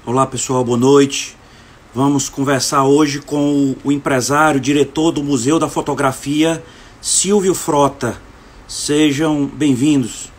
Olá pessoal, boa noite. Vamos conversar hoje com o empresário, diretor do Museu da Fotografia, Silvio Frota. Sejam bem-vindos.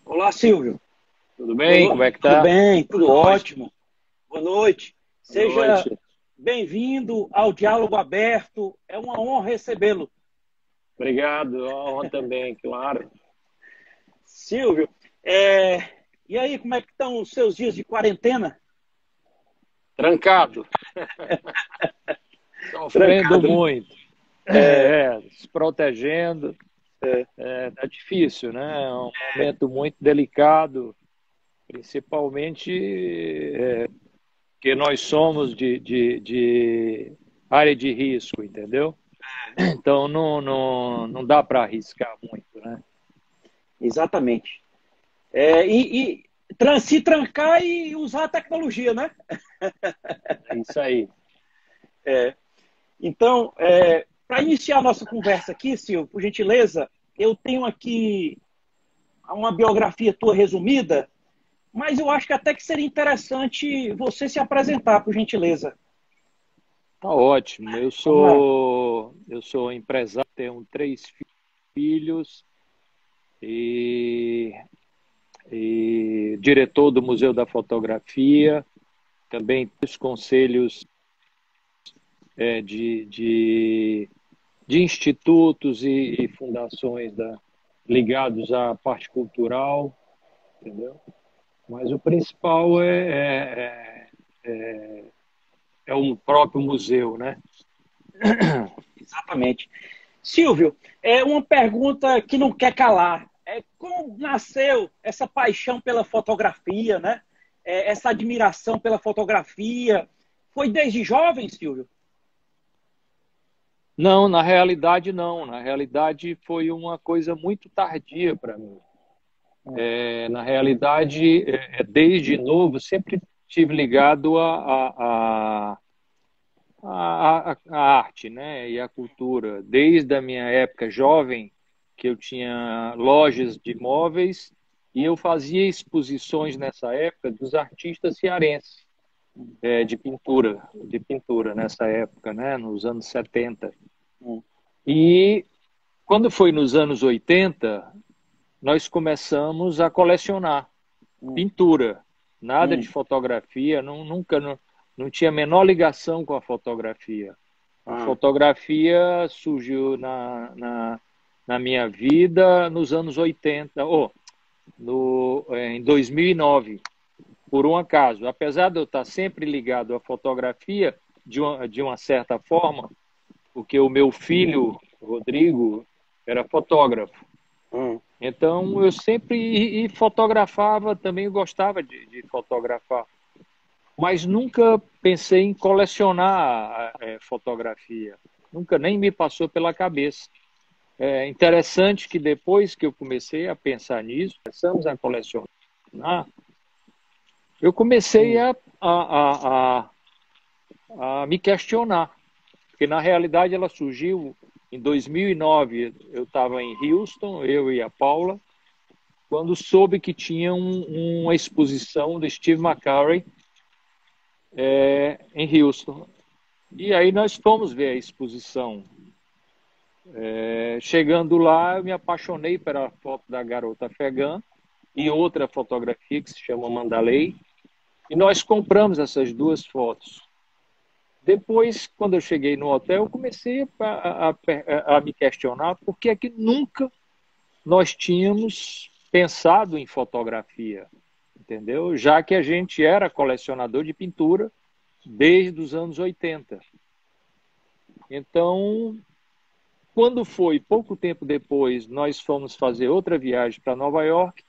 Olá, Silvio. Tudo bem? Como é que Tudo tá? bem? Tudo Boa noite. ótimo. Boa noite. Boa Seja noite. bem-vindo ao Diálogo Aberto. É uma honra recebê-lo. Obrigado. A honra também, claro. Silvio, e aí, como é que estão os seus dias de quarentena? Trancado. Sofrendo Trancado. muito. Se protegendo. Tá difícil, né? É um momento muito delicado, principalmente que nós somos de área de risco, entendeu? Então não dá para arriscar muito, né? Exatamente. Se trancar e usar a tecnologia, né? É isso aí. Então, para iniciar a nossa conversa aqui, Silvio, por gentileza, eu tenho aqui uma biografia tua resumida, mas eu acho que até que seria interessante você se apresentar, por gentileza. Tá ótimo. Eu Vamos lá. sou eu sou empresário, tenho três filhos e, e diretor do Museu da Fotografia, também dos conselhos de institutos e fundações ligados à parte cultural, entendeu? Mas o principal é o próprio museu, né? Exatamente. Silvio, é uma pergunta que não quer calar. Como nasceu essa paixão pela fotografia, né? Essa admiração pela fotografia? Foi desde jovem, Silvio? Não, na realidade não. Na realidade foi uma coisa muito tardia para mim. Na realidade, desde novo, sempre tive ligado à arte, né? E à cultura. Desde a minha época jovem, que eu tinha lojas de móveis e eu fazia exposições nessa época dos artistas cearenses, de pintura nessa época, né? Nos anos 70. Hum, E quando foi nos anos 80, nós começamos a colecionar hum, pintura, nada de hum. fotografia, nunca não tinha a menor ligação com a fotografia. A Ah, fotografia surgiu na minha vida nos anos 80, em 2009, por um acaso. Apesar de eu estar sempre ligado à fotografia, de uma certa forma, porque o meu filho, Rodrigo, era fotógrafo. hum. Então, eu sempre e fotografava, também gostava de fotografar, mas nunca pensei em colecionar fotografia. Nunca nem me passou pela cabeça. É interessante que depois que eu comecei a pensar nisso, começamos a colecionar, eu comecei a me questionar, porque na realidade ela surgiu em 2009. Eu estava em Houston, eu e a Paula, quando soube que tinha uma exposição do Steve McCurry em Houston. E aí nós fomos ver a exposição. Chegando lá, eu me apaixonei pela foto da garota afegã e outra fotografia que se chama Mandalay. E nós compramos essas duas fotos. Depois, quando eu cheguei no hotel, eu comecei a me questionar por que é que nunca nós tínhamos pensado em fotografia, entendeu? Já que a gente era colecionador de pintura desde os anos 80. Então, quando foi pouco tempo depois, nós fomos fazer outra viagem para Nova York,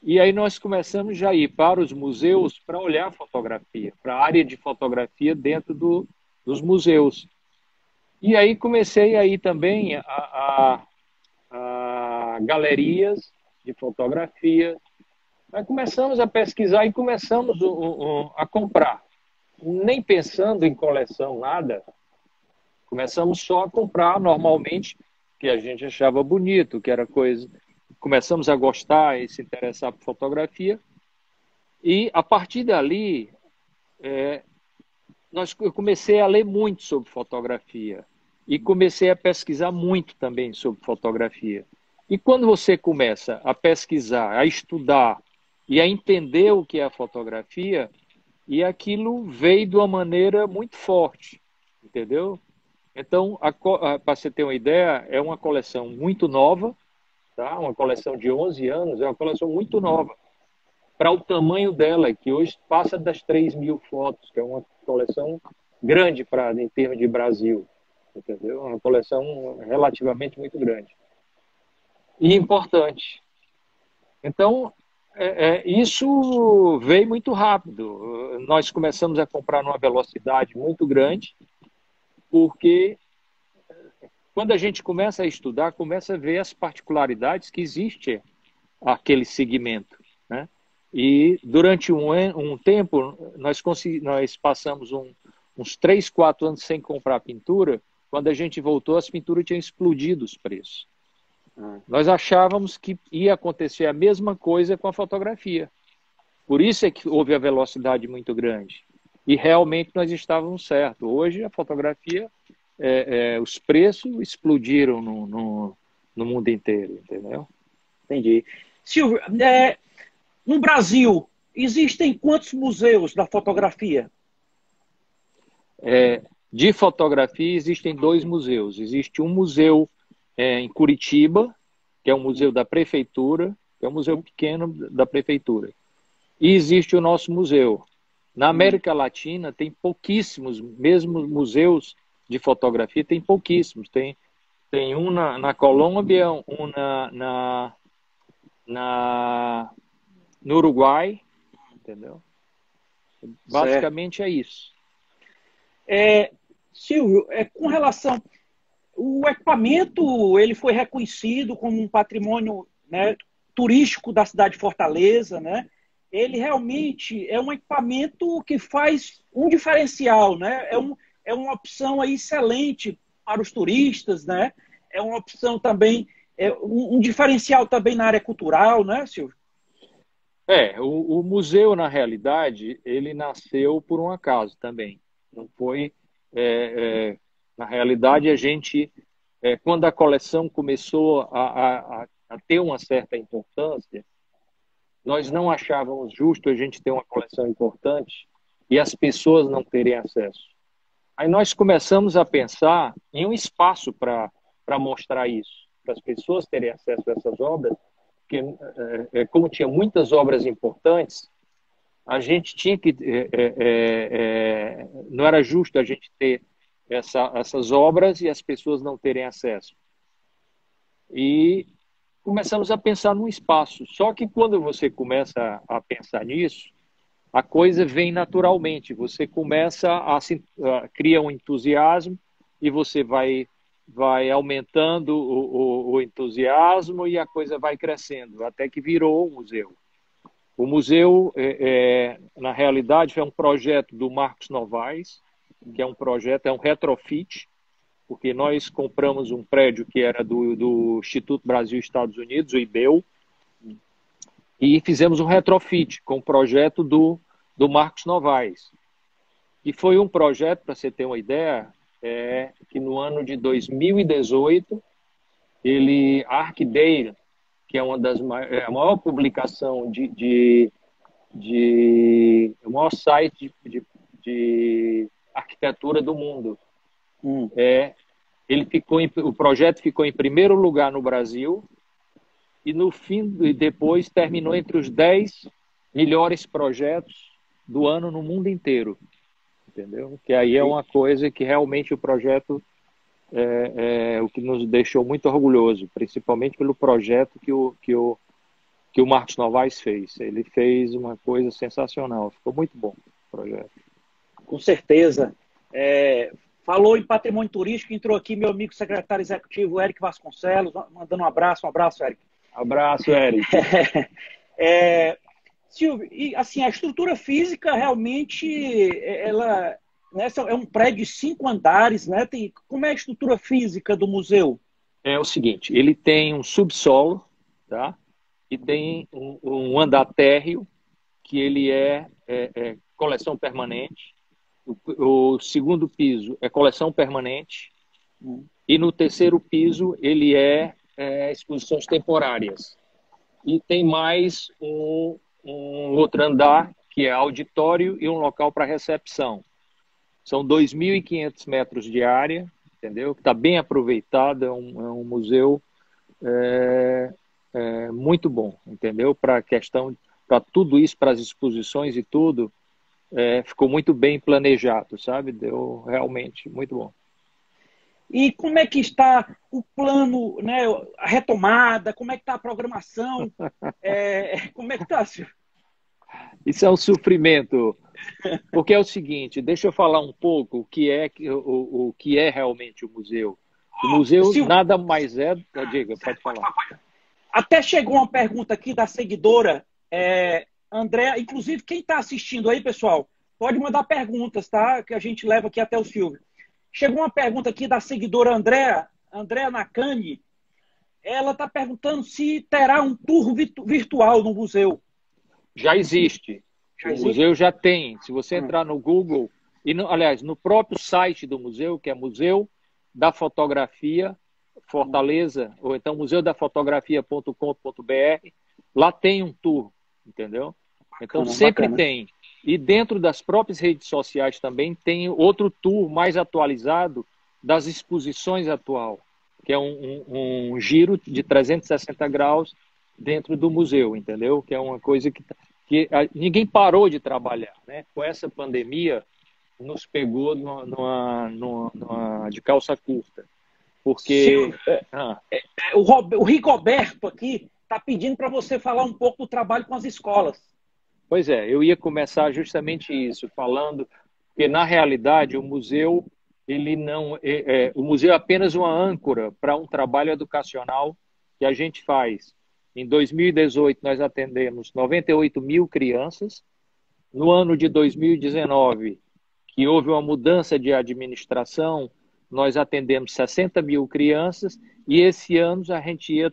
e aí nós começamos já a ir para os museus para olhar fotografia, para a área de fotografia dentro dos museus. E aí comecei aí também a a galerias de fotografia. Aí começamos a pesquisar e começamos a comprar. Nem pensando em coleção, nada. Começamos só a comprar normalmente, que a gente achava bonito, que era coisa... Começamos a gostar e se interessar por fotografia. E, a partir dali, eu comecei a ler muito sobre fotografia. E comecei a pesquisar muito também sobre fotografia. E quando você começa a pesquisar, a estudar e a entender o que é a fotografia, e aquilo veio de uma maneira muito forte, entendeu? Então, para você ter uma ideia, é uma coleção muito nova, tá? Uma coleção de 11 anos, é uma coleção muito nova, para o tamanho dela, que hoje passa das 3.000 fotos, que é uma coleção grande em termos de Brasil, entendeu? Uma coleção relativamente muito grande. E importante. Então, isso veio muito rápido. Nós começamos a comprar numa velocidade muito grande, porque quando a gente começa a estudar, começa a ver as particularidades que existe aquele segmento, né? E durante um tempo, nós passamos uns 3, 4 anos sem comprar pintura. Quando a gente voltou, as pinturas tinham explodido os preços. Nós achávamos que ia acontecer a mesma coisa com a fotografia. Por isso é que houve a velocidade muito grande. E realmente nós estávamos certos. Hoje a fotografia, os preços explodiram no mundo inteiro, entendeu? Entendi. Silvio, no Brasil, existem quantos museus da fotografia? De fotografia existem 2 museus. Existe um museu em Curitiba, que é um museu da prefeitura, que é um museu pequeno da prefeitura. E existe o nosso museu. Na América Latina tem pouquíssimos, mesmo museus de fotografia, tem pouquíssimos. Tem um na Colômbia, um no Uruguai, entendeu? Basicamente é isso. Silvio, com relação... O equipamento ele foi reconhecido como um patrimônio, né, turístico da cidade de Fortaleza, né? Ele realmente é um equipamento que faz um diferencial, né? É uma opção aí excelente para os turistas, né? É uma opção também, um diferencial também na área cultural, né, Silvio? O museu, na realidade, ele nasceu por um acaso também. Não foi... na realidade, a gente, quando a coleção começou a ter uma certa importância, nós não achávamos justo a gente ter uma coleção importante e as pessoas não terem acesso. Aí nós começamos a pensar em um espaço para mostrar isso, para as pessoas terem acesso a essas obras, porque como tinha muitas obras importantes, a gente tinha que... não era justo a gente ter essas obras e as pessoas não terem acesso. E começamos a pensar num espaço. Só que quando você começa a pensar nisso, a coisa vem naturalmente. Você começa a criar um entusiasmo e você vai aumentando o entusiasmo e a coisa vai crescendo, até que virou um museu. O museu, na realidade, é um projeto do Marcos Novaes, que é um projeto, é um retrofit, porque nós compramos um prédio que era do Instituto Brasil Estados Unidos, o IBEU, e fizemos um retrofit com o projeto do Marcos Novaes. E foi um projeto, para você ter uma ideia, que no ano de 2018, a Arquideira, que é uma das a maior publicação o maior site de arquitetura do mundo. O projeto ficou em primeiro lugar no Brasil e depois terminou entre os 10 melhores projetos do ano no mundo inteiro, entendeu? Que aí é uma coisa que realmente o projeto é o que nos deixou muito orgulhoso, principalmente pelo projeto que o Marcos Novaes fez. Ele fez uma coisa sensacional, ficou muito bom o projeto. Com certeza. Falou em patrimônio turístico, entrou aqui meu amigo secretário executivo, Eric Vasconcelos, mandando um abraço, Eric. Abraço, Eric. Silvio, e assim, a estrutura física realmente, ela, né, é um prédio de 5 andares, né? Como é a estrutura física do museu? É o seguinte, ele tem um subsolo, tá? E tem um andar térreo, que ele é coleção permanente. O segundo piso é coleção permanente. E no terceiro piso ele é exposições temporárias. E tem mais um outro andar, que é auditório e um local para recepção. São 2.500 metros de área, entendeu? Está bem aproveitado, é um museu muito bom, entendeu? Para tudo isso, para as exposições e tudo, ficou muito bem planejado, sabe? Deu realmente muito bom. E como é que está o plano, né, a retomada, como é que está a programação? Como é que está, Silvio? Isso é um sofrimento, porque é o seguinte, deixa eu falar um pouco o que é realmente o museu. O museu Silvio, nada mais é... Diga, pode falar. Até chegou uma pergunta aqui da seguidora, André, inclusive quem está assistindo aí, pessoal, pode mandar perguntas, tá? Que a gente leva aqui até o Silvio. Chegou uma pergunta aqui da seguidora Andréa Nakani. Ela está perguntando se terá um tour virtual no museu. Já existe. O museu já tem. Se você entrar no Google, aliás, no próprio site do museu, que é Museu da Fotografia Fortaleza, ou então museudafotografia.com.br, lá tem um tour, entendeu? Então sempre tem. E dentro das próprias redes sociais também tem outro tour mais atualizado das exposições atual, que é um giro de 360 graus dentro do museu, entendeu? Que é uma coisa que ninguém parou de trabalhar, né? Com essa pandemia, nos pegou de calça curta. Porque... O Rigoberto aqui está pedindo para você falar um pouco do trabalho com as escolas. Pois é, eu ia começar justamente isso, falando que, na realidade, o museu o museu é apenas uma âncora para um trabalho educacional que a gente faz. Em 2018, nós atendemos 98 mil crianças. No ano de 2019, que houve uma mudança de administração, nós atendemos 60 mil crianças, e esse ano a gente ia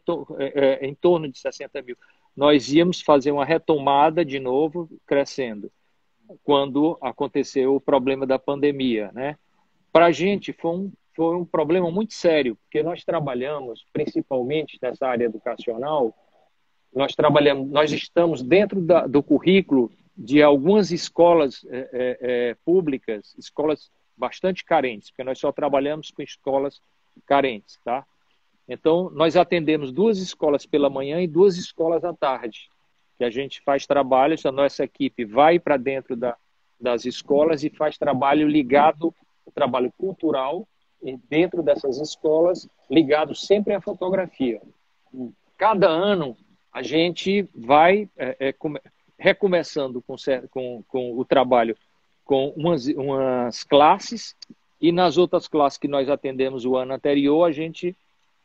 em torno de 60 mil. Nós íamos fazer uma retomada de novo, crescendo, quando aconteceu o problema da pandemia, né? Para a gente foi um problema muito sério, porque nós trabalhamos, principalmente nessa área educacional, nós estamos dentro do currículo de algumas escolas públicas, escolas bastante carentes, porque nós só trabalhamos com escolas carentes, tá? Então, nós atendemos 2 escolas pela manhã e 2 escolas à tarde, que a gente faz trabalhos, a nossa equipe vai para dentro das escolas e faz trabalho ligado, o trabalho cultural, e dentro dessas escolas, ligado sempre à fotografia. Cada ano, a gente vai recomeçando com o trabalho com umas classes, e nas outras classes que nós atendemos o ano anterior, a gente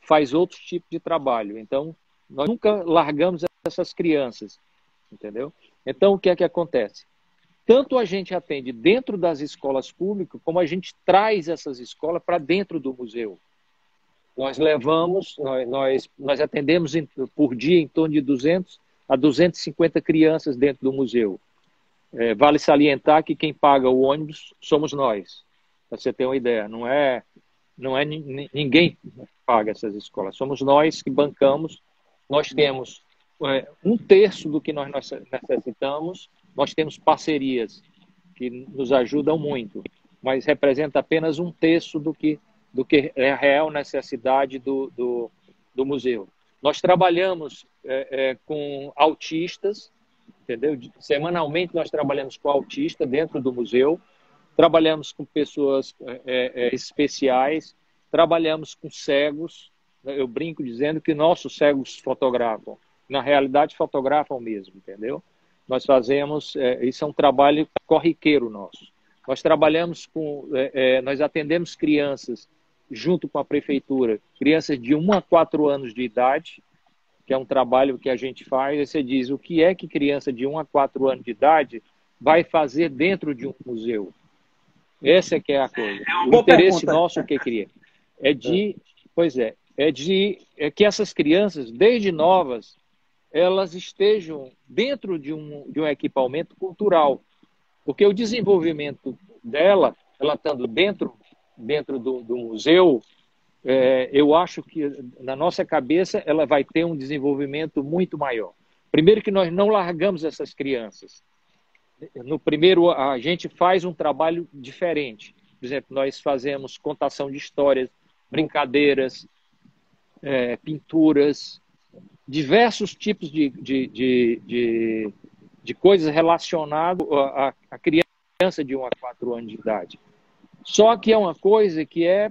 faz outros tipos de trabalho. Então, nós nunca largamos essas crianças, entendeu? Então, o que é que acontece? Tanto a gente atende dentro das escolas públicas, como a gente traz essas escolas para dentro do museu. Nós atendemos por dia em torno de 200 a 250 crianças dentro do museu. Vale salientar que quem paga o ônibus somos nós, para você ter uma ideia. Não é ninguém paga essas escolas, somos nós que bancamos. Nós temos 1/3 do que nós necessitamos, nós temos parcerias que nos ajudam muito, mas representa apenas 1/3 do que é a real necessidade do museu. Nós trabalhamos com autistas, entendeu? Semanalmente nós trabalhamos com autistas dentro do museu, trabalhamos com pessoas especiais, trabalhamos com cegos. Eu brinco dizendo que nossos cegos fotografam, na realidade fotografam mesmo, entendeu? Nós fazemos, isso é um trabalho corriqueiro nosso. Nós trabalhamos nós atendemos crianças junto com a prefeitura, crianças de 1 a 4 anos de idade, que é um trabalho que a gente faz. Aí você diz, o que é que criança de 1 a 4 anos de idade vai fazer dentro de um museu? Essa que é a coisa. O interesse nosso, o que queria? É que essas crianças, desde novas, elas estejam dentro de um equipamento cultural. Porque o desenvolvimento dela, ela estando dentro do museu, eu acho que, na nossa cabeça, ela vai ter um desenvolvimento muito maior. Primeiro que nós não largamos essas crianças. No primeiro, a gente faz um trabalho diferente. Por exemplo, nós fazemos contação de histórias, brincadeiras, pinturas, diversos tipos de coisas relacionadas à criança de 1 a 4 anos de idade. Só que é uma coisa que é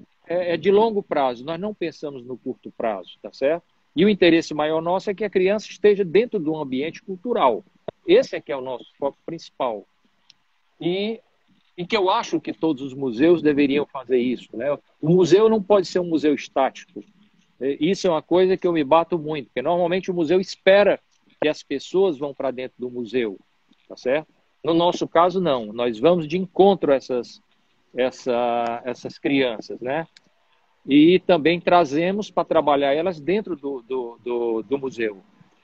de longo prazo. Nós não pensamos no curto prazo, tá certo? E o interesse maior nosso é que a criança esteja dentro de um ambiente cultural. Esse é que é o nosso foco principal. E que eu acho que todos os museus deveriam fazer isso, né? O museu não pode ser um museu estático. Isso é uma coisa que eu me bato muito, porque normalmente o museu espera que as pessoas vão para dentro do museu, tá certo? No nosso caso, não. Nós vamos de encontro a essas crianças, né? E também trazemos para trabalhar elas dentro do museu.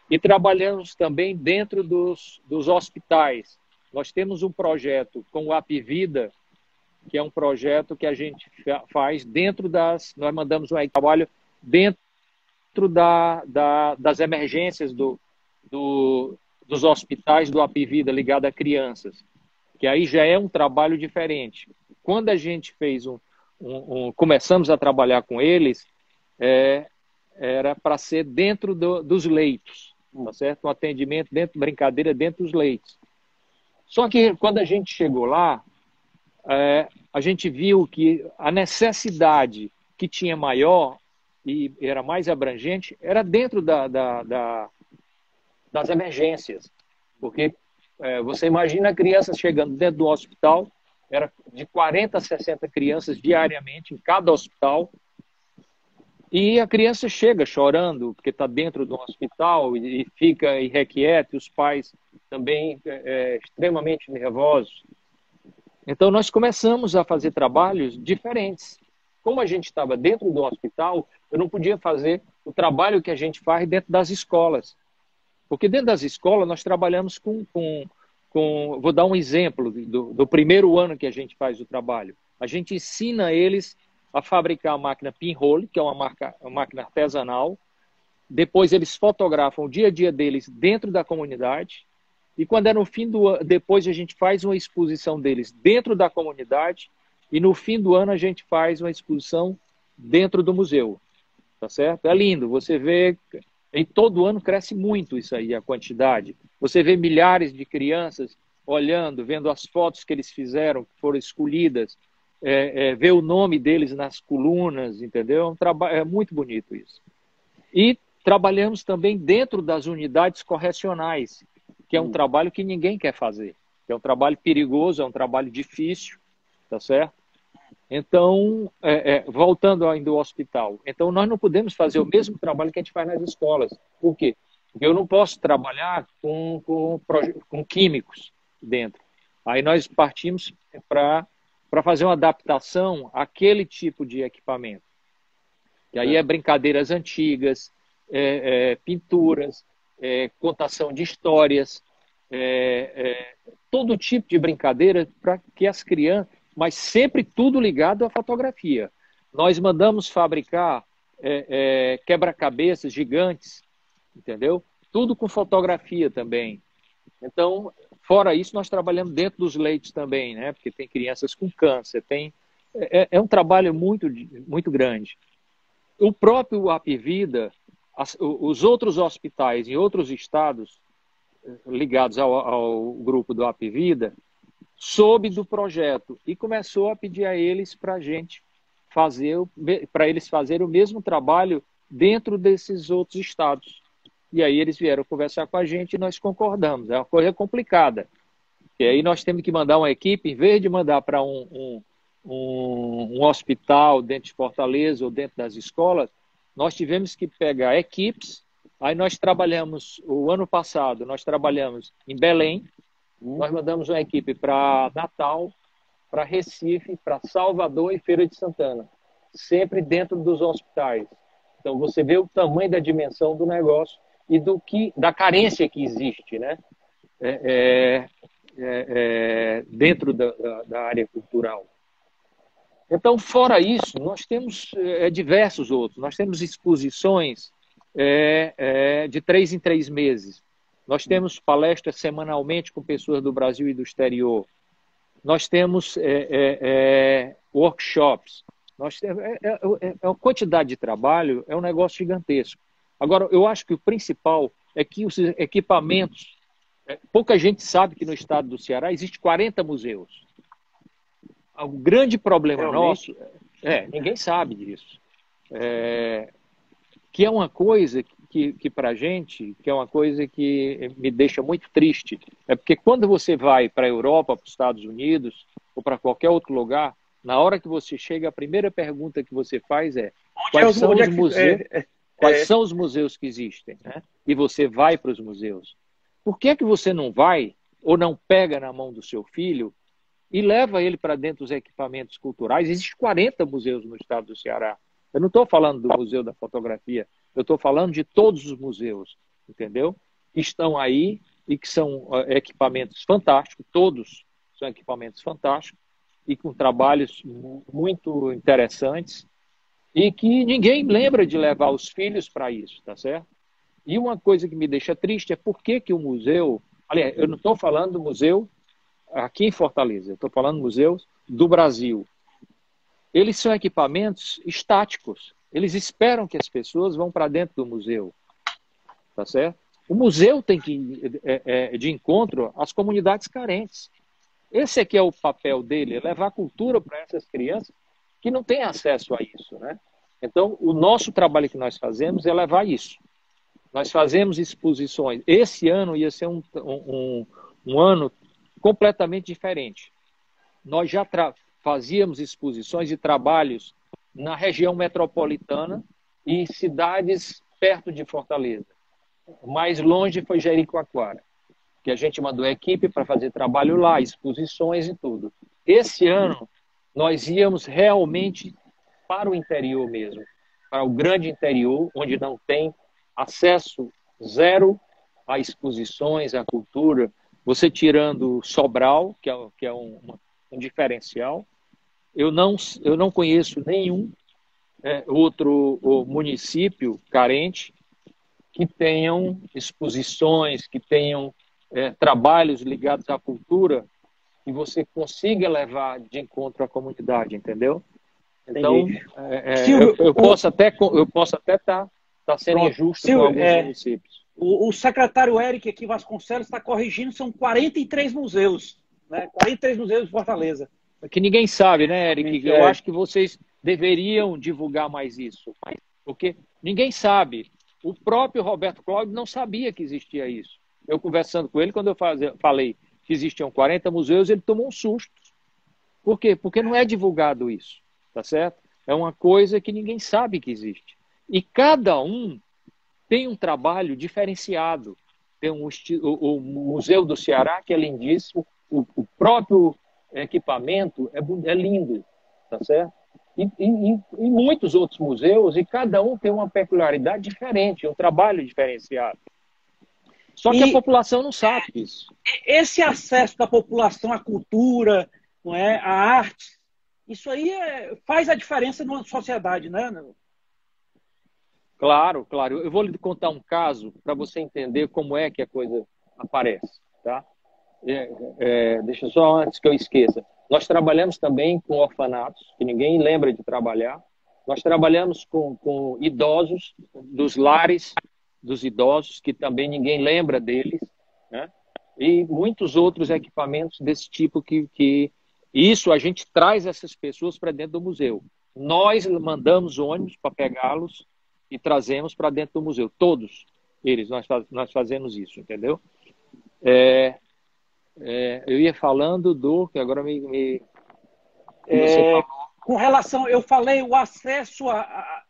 E trabalhamos também dentro dos hospitais. Nós temos um projeto com o Apivida, que é um projeto que a gente faz dentro nós mandamos um trabalho dentro das emergências dos hospitais do Apivida ligado a crianças, que aí já é um trabalho diferente. Quando a gente fez começamos a trabalhar com eles, era para ser dentro dos leitos, tá certo? Um atendimento brincadeira dentro dos leitos. Só que quando a gente chegou lá, a gente viu que a necessidade que tinha maior e era mais abrangente era dentro das emergências. Porque você imagina crianças chegando dentro do hospital, era de 40 a 60 crianças diariamente em cada hospital, e a criança chega chorando, porque está dentro do hospital e fica irrequieta, e os pais também extremamente nervosos. Então, nós começamos a fazer trabalhos diferentes. Como a gente estava dentro do hospital, eu não podia fazer o trabalho que a gente faz dentro das escolas. Porque dentro das escolas, nós trabalhamos vou dar um exemplo do primeiro ano que a gente faz o trabalho. A gente ensina eles a fabricar a máquina pinhole, que é uma máquina artesanal. Depois eles fotografam o dia a dia deles dentro da comunidade. E quando é no fim do ano, depois a gente faz uma exposição deles dentro da comunidade. E no fim do ano a gente faz uma exposição dentro do museu. Tá certo? É lindo. Você vê, em todo ano cresce muito isso aí, a quantidade. Você vê milhares de crianças olhando, vendo as fotos que eles fizeram, que foram escolhidas, ver o nome deles nas colunas, entendeu? É muito bonito isso. E trabalhamos também dentro das unidades correcionais, que é um trabalho que ninguém quer fazer. É um trabalho perigoso, é um trabalho difícil, tá certo? Então, voltando ainda ao hospital, então nós não podemos fazer o mesmo trabalho que a gente faz nas escolas. Por quê? Porque eu não posso trabalhar com químicos dentro. Aí nós partimos para fazer uma adaptação àquele tipo de equipamento. E aí brincadeiras antigas, pinturas, contação de histórias, todo tipo de brincadeira para que as crianças, mas sempre tudo ligado à fotografia. Nós mandamos fabricar quebra-cabeças gigantes, entendeu? Tudo com fotografia também. Então, fora isso, nós trabalhamos dentro dos leitos também, né? Porque tem crianças com câncer, é um trabalho muito, muito grande. O próprio Apivida, os outros hospitais em outros estados ligados ao grupo do Apivida, soube do projeto e começou a pedir a eles para eles fazerem o mesmo trabalho dentro desses outros estados. E aí eles vieram conversar com a gente e nós concordamos. É uma coisa complicada. Porque aí nós temos que mandar uma equipe, em vez de mandar para um hospital dentro de Fortaleza ou dentro das escolas, nós tivemos que pegar equipes. Aí nós trabalhamos, o ano passado, nós trabalhamos em Belém, nós mandamos uma equipe para Natal, para Recife, para Salvador e Feira de Santana, sempre dentro dos hospitais. Então você vê o tamanho da dimensão do negócio e da carência que existe, né? Dentro da área cultural. Então, fora isso, nós temos diversos outros. Nós temos exposições de 3 em 3 meses. Nós temos palestras semanalmente com pessoas do Brasil e do exterior. Nós temos workshops. Nós temos, a quantidade de trabalho é um negócio gigantesco. Agora, eu acho que o principal é que os equipamentos... pouca gente sabe que no estado do Ceará existe 40 museus. O grande problema nosso... ninguém sabe disso. Que é uma coisa que para a gente, que é uma coisa que me deixa muito triste. É porque quando você vai para a Europa, para os Estados Unidos, ou para qualquer outro lugar, na hora que você chega, a primeira pergunta que você faz é quais são os museus, quais são os museus que existem, né? E você vai para os museus. Por que você não vai, ou não pega na mão do seu filho, e leva ele para dentro dos equipamentos culturais? Existem 40 museus no estado do Ceará. Eu não estou falando do Museu da Fotografia, eu estou falando de todos os museus, entendeu? Que estão aí e que são equipamentos fantásticos, todos são equipamentos fantásticos e com trabalhos muito interessantes e que ninguém lembra de levar os filhos para isso, tá certo? E uma coisa que me deixa triste é por que o museu... Aliás, eu não estou falando do museu aqui em Fortaleza, eu estou falando do museus do Brasil. Eles são equipamentos estáticos. Eles esperam que as pessoas vão para dentro do museu. Tá certo? O museu tem que ir de encontro às comunidades carentes. Esse aqui é o papel dele, é levar cultura para essas crianças que não têm acesso a isso, né? Então, o nosso trabalho que nós fazemos é levar isso. Nós fazemos exposições. Esse ano ia ser um ano completamente diferente. Nós já fazíamos exposições e trabalhos na região metropolitana e cidades perto de Fortaleza. O mais longe foi Jericoacoara, que a gente mandou a equipe para fazer trabalho lá, exposições e tudo. Esse ano, nós íamos realmente para o interior mesmo, para o grande interior, onde não tem acesso zero a exposições, à cultura. Você tirando Sobral, que é um diferencial, eu não conheço nenhum outro município carente que tenham exposições, que tenham trabalhos ligados à cultura que você consiga levar de encontro à comunidade, entendeu? Então, eu posso até estar sendo injusto com alguns municípios. O secretário Eric aqui, Vasconcelos, está corrigindo, são 43 museus, né? 43 museus de Fortaleza. Que ninguém sabe, né, Eric? Eu acho que vocês deveriam divulgar mais isso, porque ninguém sabe. O próprio Roberto Cláudio não sabia que existia isso. Eu conversando com ele, quando eu falei que existiam 40 museus, ele tomou um susto. Por quê? Porque não é divulgado isso, tá certo? É uma coisa que ninguém sabe que existe. E cada um tem um trabalho diferenciado. Tem o Museu do Ceará, que é lindíssimo, o próprio equipamento é lindo, tá certo? E muitos outros museus, e cada um tem uma peculiaridade diferente, um trabalho diferenciado. Só que a população não sabe disso. Esse acesso da população à cultura, não é, à arte, isso aí faz a diferença numa sociedade, né? Claro, claro. Eu vou lhe contar um caso para você entender como é que a coisa aparece, tá? Deixa só antes que eu esqueça. Nós trabalhamos também com orfanatos, que ninguém lembra de trabalhar. Nós trabalhamos com idosos, dos lares dos idosos, que também ninguém lembra deles, né? E muitos outros equipamentos desse tipo que isso a gente traz essas pessoas para dentro do museu. Nós mandamos ônibus para pegá-los e trazemos para dentro do museu. Todos eles, nós fazemos isso, entendeu? Eu ia falando do que agora me você É, falou com relação, eu falei o acesso à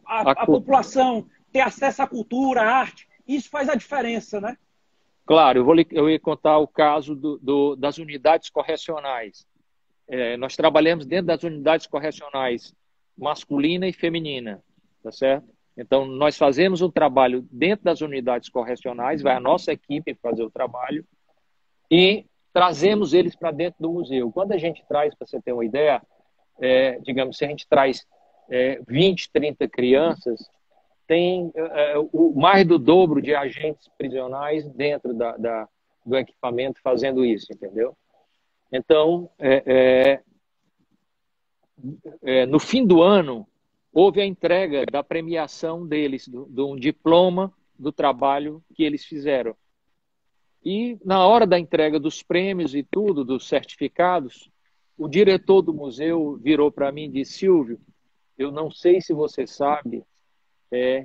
a população, ter acesso à cultura, à arte, isso faz a diferença, né? claro, eu ia contar o caso das unidades correcionais. Nós trabalhamos dentro das unidades correcionais masculina e feminina, tá certo? Então, nós fazemos um trabalho dentro das unidades correcionais, vai a nossa equipe fazer o trabalho e trazemos eles para dentro do museu. Quando a gente traz, para você ter uma ideia, digamos, se a gente traz 20, 30 crianças, tem mais do dobro de agentes prisionais dentro do equipamento fazendo isso, entendeu? Então, no fim do ano, houve a entrega da premiação deles, de um diploma do trabalho que eles fizeram. E na hora da entrega dos prêmios e tudo, dos certificados, o diretor do museu virou para mim e disse: Silvio, eu não sei se você sabe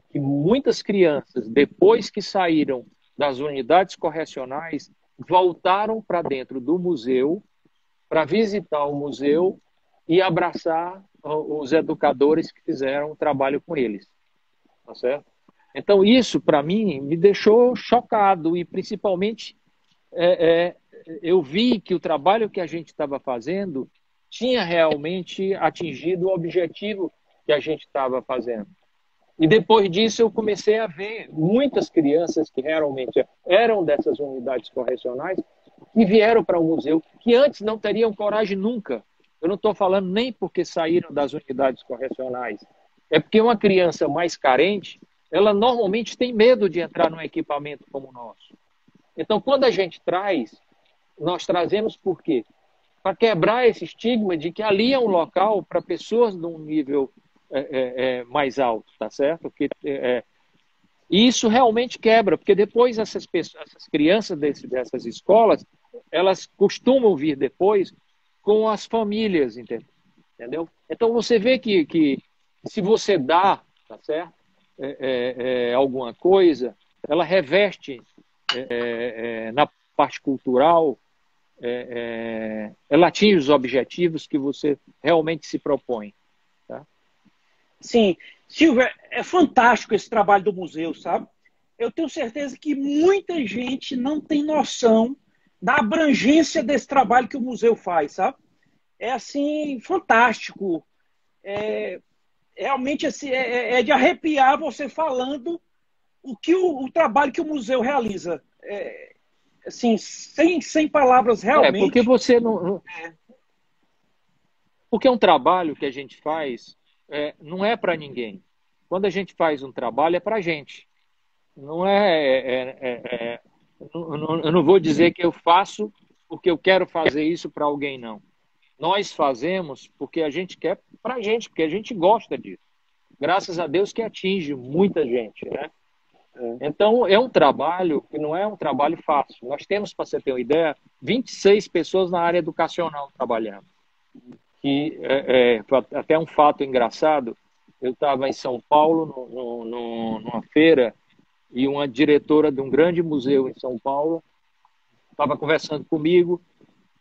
que muitas crianças, depois que saíram das unidades correcionais, voltaram para dentro do museu para visitar o museu e abraçar os educadores que fizeram o trabalho com eles. Tá certo? Então, isso, para mim, me deixou chocado e, principalmente, eu vi que o trabalho que a gente estava fazendo tinha realmente atingido o objetivo que a gente estava fazendo. E depois disso eu comecei a ver muitas crianças que realmente eram dessas unidades correcionais que vieram para o museu, que antes não teriam coragem nunca. Eu não estou falando nem porque saíram das unidades correcionais. É porque uma criança mais carente, ela normalmente tem medo de entrar num equipamento como o nosso. Então, quando a gente traz, nós trazemos por quê? Para quebrar esse estigma de que ali é um local para pessoas de um nível mais alto, tá certo? E isso realmente quebra, porque depois essas crianças dessas escolas, elas costumam vir depois com as famílias, entendeu? Então você vê que se você dá, tá certo? Alguma coisa, ela reveste na parte cultural, ela atinge os objetivos que você realmente se propõe. Tá? Sim, Silvia, é fantástico esse trabalho do museu, sabe? Eu tenho certeza que muita gente não tem noção da abrangência desse trabalho que o museu faz, sabe? É assim, fantástico. Realmente assim, é de arrepiar você falando o trabalho que o museu realiza. Assim, sem palavras Porque realmente. você não. Porque um trabalho que a gente faz não é para ninguém. Quando a gente faz um trabalho, é para a gente. Não eu não vou dizer que eu faço porque eu quero fazer isso para alguém, não. Nós fazemos porque a gente quer para a gente, porque a gente gosta disso. Graças a Deus que atinge muita gente, né? Então, é um trabalho que não é um trabalho fácil. Nós temos, para você ter uma ideia, 26 pessoas na área educacional trabalhando. Que até um fato engraçado, eu estava em São Paulo, numa feira, e uma diretora de um grande museu em São Paulo estava conversando comigo,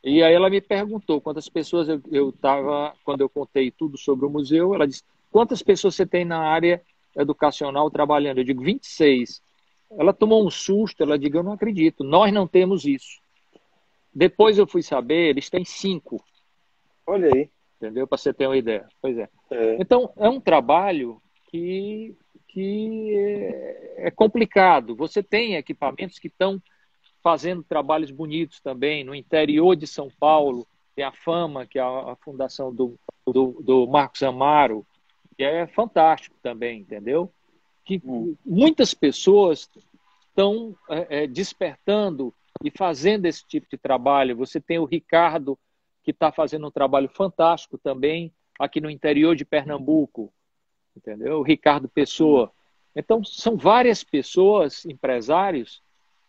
e aí ela me perguntou quantas pessoas eu estava, quando eu contei tudo sobre o museu, ela disse, quantas pessoas você tem na área educacional trabalhando? Eu digo, 26. Ela tomou um susto, ela disse, eu não acredito, nós não temos isso. Depois eu fui saber, eles têm 5. Olha aí. Entendeu? Para você ter uma ideia. Pois é. Então, é um trabalho que é complicado. Você tem equipamentos que estão fazendo trabalhos bonitos também. No interior de São Paulo, tem a Fama, que é a fundação do Marcos Amaro, que é fantástico também, entendeu? Que muitas pessoas estão despertando e fazendo esse tipo de trabalho. Você tem o Ricardo, que está fazendo um trabalho fantástico também aqui no interior de Pernambuco, entendeu? O Ricardo Pessoa. Então, são várias pessoas, empresários,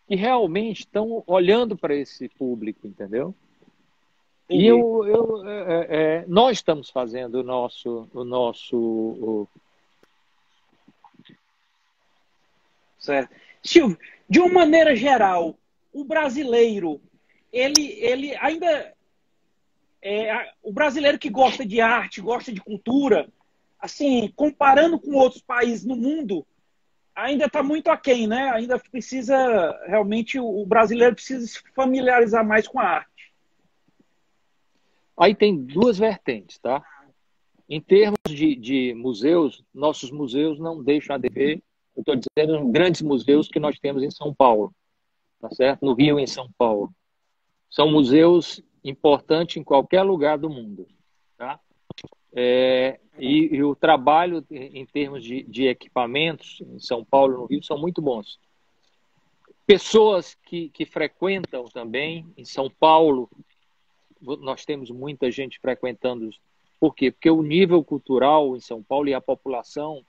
que realmente estão olhando para esse público, entendeu? E nós estamos fazendo o nosso... Certo. Silvio, de uma maneira geral, o brasileiro, ele ainda o brasileiro que gosta de arte, gosta de cultura, assim, comparando com outros países no mundo, ainda está muito aquém, né? Ainda precisa, realmente, o brasileiro precisa se familiarizar mais com a arte. Aí tem duas vertentes, tá? Em termos de museus, nossos museus não deixam a dever. Eu estou dizendo grandes museus que nós temos em São Paulo, tá certo? No Rio e em São Paulo. São museus importantes em qualquer lugar do mundo, tá? E o trabalho em termos de equipamentos em São Paulo e no Rio são muito bons. Pessoas que frequentam também em São Paulo, nós temos muita gente frequentando. Por quê? Porque o nível cultural em São Paulo e a população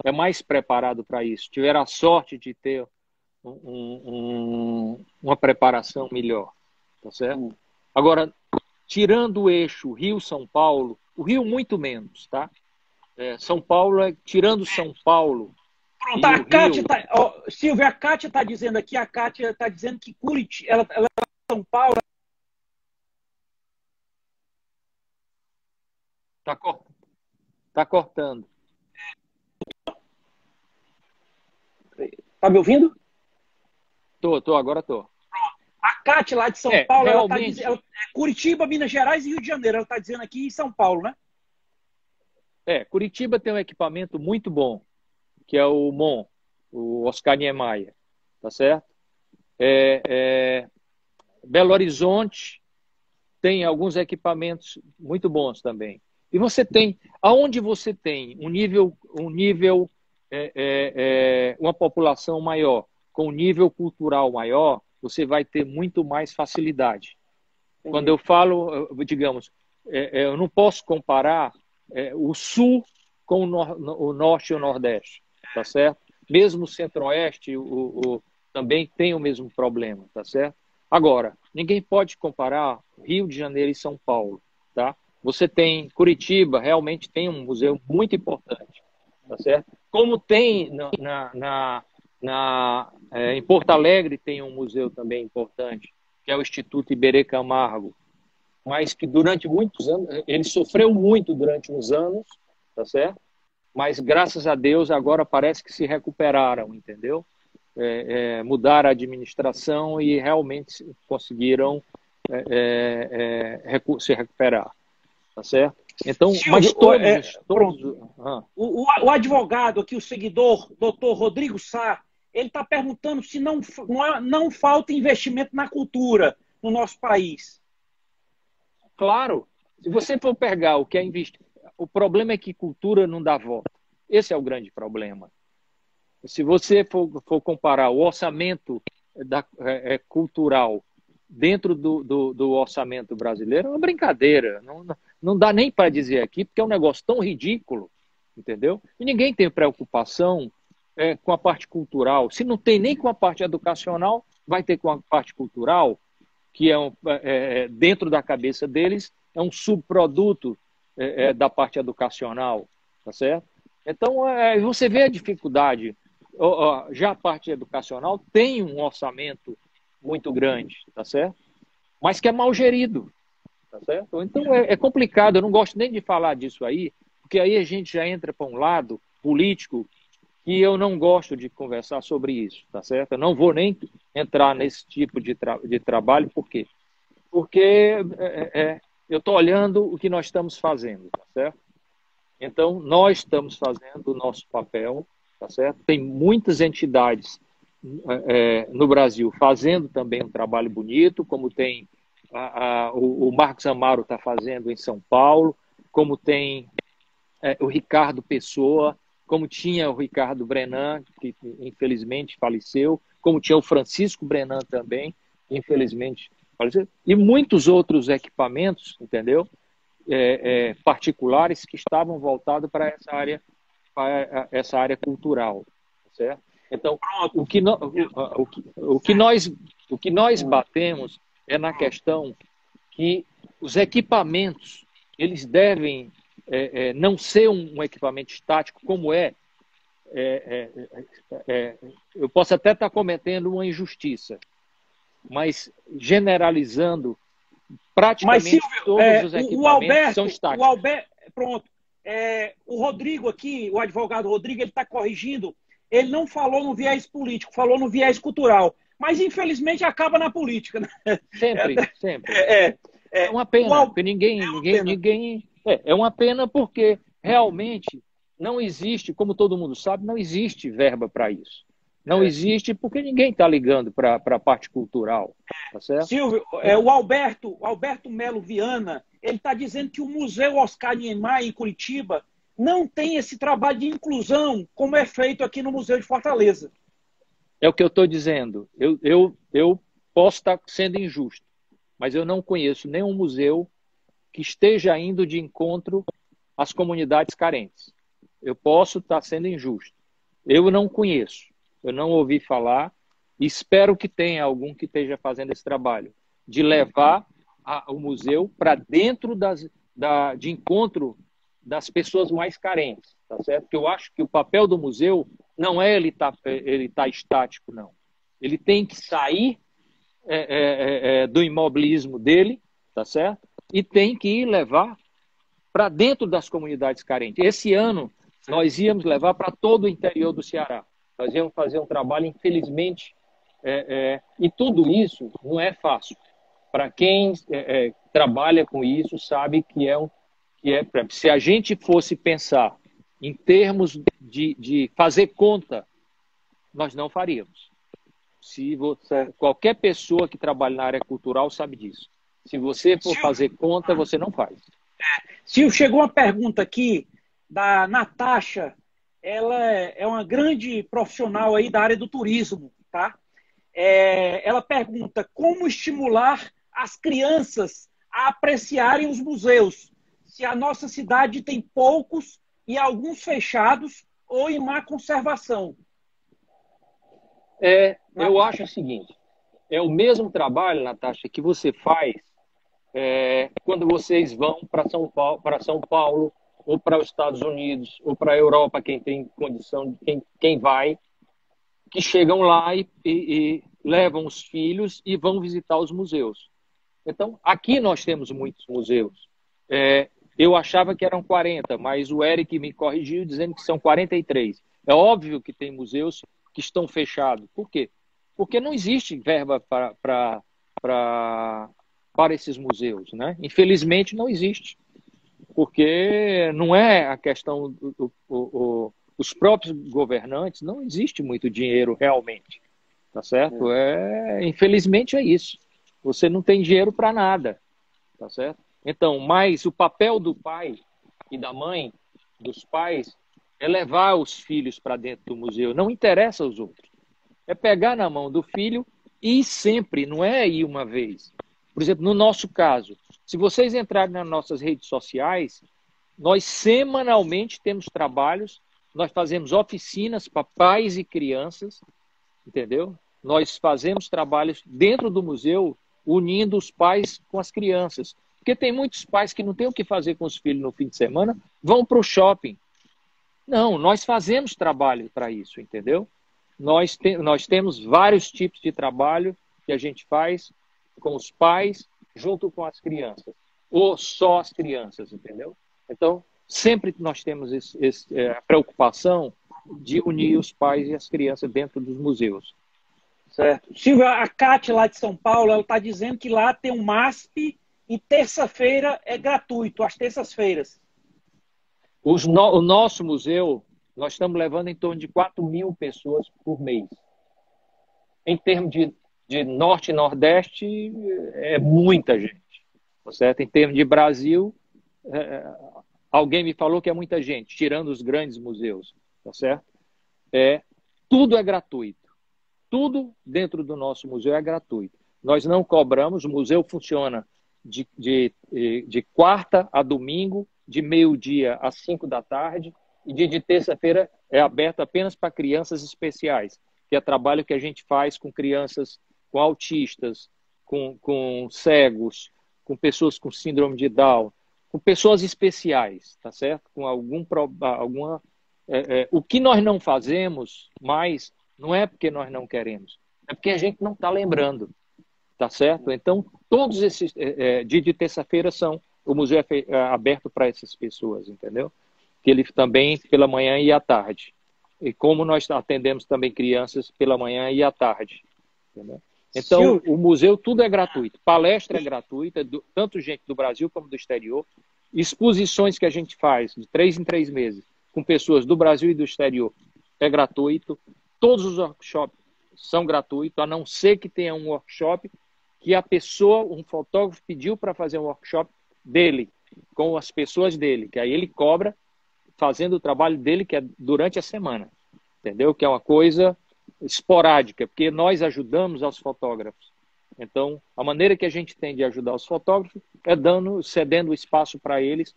é mais preparado para isso. Tiveram a sorte de ter uma preparação melhor, tá certo? Agora, tirando o eixo Rio-São Paulo, o Rio muito menos, tá? São Paulo, tirando São Paulo. Pronto, a Kátia Silvia, a Kátia está dizendo aqui, a Kátia está dizendo que Curitiba, ela é São Paulo. Tá cortando. Tá me ouvindo? Agora tô. A Kátia lá de São Paulo, realmente... ela tá dizendo, Curitiba, Minas Gerais e Rio de Janeiro. Ela está dizendo aqui em São Paulo, né? Curitiba tem um equipamento muito bom, que é o MON, o Oscar Niemeyer, tá certo? Belo Horizonte tem alguns equipamentos muito bons também. E você tem, aonde você tem um nível uma população maior, com um nível cultural maior, você vai ter muito mais facilidade. Entendi. Quando eu falo, digamos, eu não posso comparar o Sul com o Norte e o Nordeste, tá certo? Mesmo o Centro-Oeste também tem o mesmo problema, tá certo? Agora, ninguém pode comparar Rio de Janeiro e São Paulo, tá? Você tem Curitiba, realmente tem um museu muito importante, tá certo? Como tem em Porto Alegre tem um museu também importante, que é o Instituto Iberê Camargo, mas que durante muitos anos, ele sofreu muito durante uns anos, tá certo? Mas graças a Deus agora parece que se recuperaram, entendeu? Mudaram a administração e realmente conseguiram se recuperar, tá certo? Então, mas o advogado aqui, o seguidor, doutor Rodrigo Sá, ele está perguntando se não falta investimento na cultura no nosso país. Claro, se você for pegar o que é investido, o problema é que cultura não dá volta. Esse é o grande problema. Se você for comparar o orçamento cultural dentro do orçamento brasileiro, é uma brincadeira. Não dá nem para dizer aqui, porque é um negócio tão ridículo, entendeu? E ninguém tem preocupação com a parte cultural. Se não tem nem com a parte educacional, vai ter com a parte cultural, que dentro da cabeça deles, é um subproduto da parte educacional, tá certo? Então, você vê a dificuldade. Já a parte educacional tem um orçamento muito grande, tá certo? Mas que é mal gerido, tá certo? Então, é complicado. Eu não gosto nem de falar disso aí, porque aí a gente já entra para um lado político que eu não gosto de conversar sobre isso, tá certo? Eu não vou nem entrar nesse tipo de trabalho, por quê? Porque eu estou olhando o que nós estamos fazendo, tá certo? Então, nós estamos fazendo o nosso papel, tá certo? Tem muitas entidades no Brasil fazendo também um trabalho bonito, como tem o Marcos Amaro está fazendo em São Paulo, como tem o Ricardo Pessoa, como tinha o Ricardo Brenan, que infelizmente faleceu, como tinha o Francisco Brenan também, infelizmente faleceu, e muitos outros equipamentos, entendeu? Particulares que estavam voltados para essa área cultural, certo? Então, o que nós batemos é na questão que os equipamentos eles devem não ser um equipamento estático como eu posso até estar cometendo uma injustiça, mas generalizando, Mas, praticamente Silvio, todos os equipamentos são estáticos. Pronto. O Rodrigo aqui, o advogado Rodrigo, ele está corrigindo. Ele não falou no viés político, falou no viés cultural. Mas, infelizmente, acaba na política, né? Sempre, sempre. É uma O pena, Al- porque pena. é uma pena porque realmente não existe, como todo mundo sabe, não existe verba para isso. Não existe porque ninguém está ligando para a parte cultural, tá certo? Silvio, o Alberto Melo Viana, ele está dizendo que o Museu Oscar Niemeyer, em Curitiba, não tem esse trabalho de inclusão como é feito aqui no Museu de Fortaleza. É o que eu estou dizendo. Eu posso estar sendo injusto, mas eu não conheço nenhum museu que esteja indo de encontro às comunidades carentes. Eu posso estar sendo injusto. Eu não conheço, eu não ouvi falar, e espero que tenha algum que esteja fazendo esse trabalho, de levar o museu para dentro de encontro das pessoas mais carentes, tá certo? Porque eu acho que o papel do museu não é ele tá estático, não. Ele tem que sair do imobilismo dele, tá certo? E tem que levar para dentro das comunidades carentes. Esse ano, nós íamos levar para todo o interior do Ceará. Nós íamos fazer um trabalho, infelizmente, e tudo isso não é fácil. Para quem trabalha com isso, sabe que se a gente fosse pensar em termos de fazer conta, nós não faríamos. Qualquer pessoa que trabalha na área cultural sabe disso. Se você for fazer conta, você não faz. Silvio, chegou uma pergunta aqui da Natasha. Ela é uma grande profissional aí da área do turismo, tá? Ela pergunta como estimular as crianças a apreciarem os museus, se a nossa cidade tem poucos e alguns fechados ou em má conservação. Eu acho o seguinte, é o mesmo trabalho, Natasha, que você faz quando vocês vão para São Paulo, ou para os Estados Unidos, ou para a Europa, quem tem condição, quem vai, que chegam lá e levam os filhos e vão visitar os museus. Então, aqui nós temos muitos museus. Eu achava que eram 40, mas o Eric me corrigiu dizendo que são 43. É óbvio que tem museus que estão fechados. Por quê? Porque não existe verba para esses museus, né? Infelizmente, não existe. Porque não é a questão os próprios governantes, não existe muito dinheiro realmente, tá certo? Infelizmente é isso. Você não tem dinheiro para nada, tá certo? Então, mas o papel do pai e da mãe, dos pais, é levar os filhos para dentro do museu. Não interessa aos outros. É pegar na mão do filho e ir sempre, não é ir uma vez. Por exemplo, no nosso caso, se vocês entrarem nas nossas redes sociais, nós semanalmente temos trabalhos, nós fazemos oficinas para pais e crianças, entendeu? Nós fazemos trabalhos dentro do museu, unindo os pais com as crianças. Porque tem muitos pais que não têm o que fazer com os filhos no fim de semana, vão para o shopping. Não, nós fazemos trabalho para isso, entendeu? Nós temos vários tipos de trabalho que a gente faz com os pais, junto com as crianças. Ou só as crianças, entendeu? Então, sempre nós temos a preocupação de unir os pais e as crianças dentro dos museus. Certo. Silvia, a Cátia lá de São Paulo, ela está dizendo que lá tem um MASP e terça-feira é gratuito, às terças-feiras. O nosso museu, nós estamos levando em torno de 4.000 pessoas por mês. Em termos de norte e nordeste, é muita gente. Tá certo? Em termos de Brasil, alguém me falou que é muita gente, tirando os grandes museus. Tá certo? Tudo é gratuito. Tudo dentro do nosso museu é gratuito. Nós não cobramos, o museu funciona de quarta a domingo, de meio-dia às 5 da tarde, e dia de terça-feira é aberto apenas para crianças especiais, que é trabalho que a gente faz com crianças, com autistas, com cegos, com pessoas com síndrome de Down, com pessoas especiais, tá certo? Com alguma... o que nós não fazemos mais não é porque nós não queremos, é porque a gente não está lembrando. tá certo? Então, todos esses dia de terça-feira o museu é aberto para essas pessoas, entendeu? Que ele também pela manhã e à tarde. E como nós atendemos também crianças pela manhã e à tarde, entendeu? Então, o museu tudo é gratuito. Palestra é gratuita, tanto gente do Brasil como do exterior. Exposições que a gente faz de 3 em 3 meses com pessoas do Brasil e do exterior é gratuito. Todos os workshops são gratuitos, a não ser que tenha um workshop que a pessoa, um fotógrafo, pediu para fazer um workshop dele, com as pessoas dele, que aí ele cobra fazendo o trabalho dele, que é durante a semana, entendeu? Que é uma coisa esporádica, porque nós ajudamos aos fotógrafos. Então, a maneira que a gente tem de ajudar os fotógrafos é cedendo espaço para eles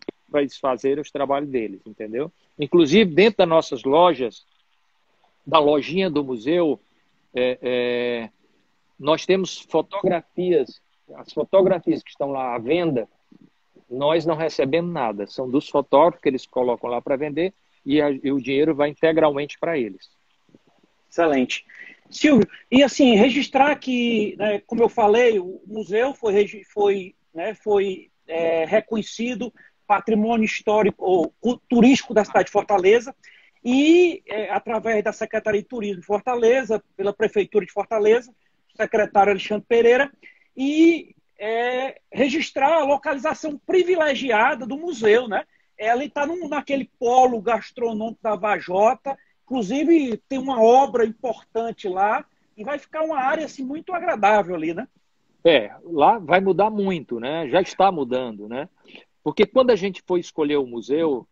fazerem os trabalhos deles, entendeu? Inclusive, dentro das nossas lojas, da lojinha do museu, nós temos fotografias, as fotografias que estão lá à venda, nós não recebemos nada, são dos fotógrafos que eles colocam lá para vender e o dinheiro vai integralmente para eles. Excelente. Silvio, e assim, registrar que, né, como eu falei, o museu foi reconhecido patrimônio histórico ou turístico da cidade de Fortaleza e, através da Secretaria de Turismo de Fortaleza, pela Prefeitura de Fortaleza, o secretário Alexandre Pereira, e registrar a localização privilegiada do museu, né? Ela está naquele polo gastronômico da Vajota, inclusive tem uma obra importante lá e vai ficar uma área assim, muito agradável ali, né? Lá vai mudar muito, né? Já está mudando, né? Porque quando a gente foi escolher o museu,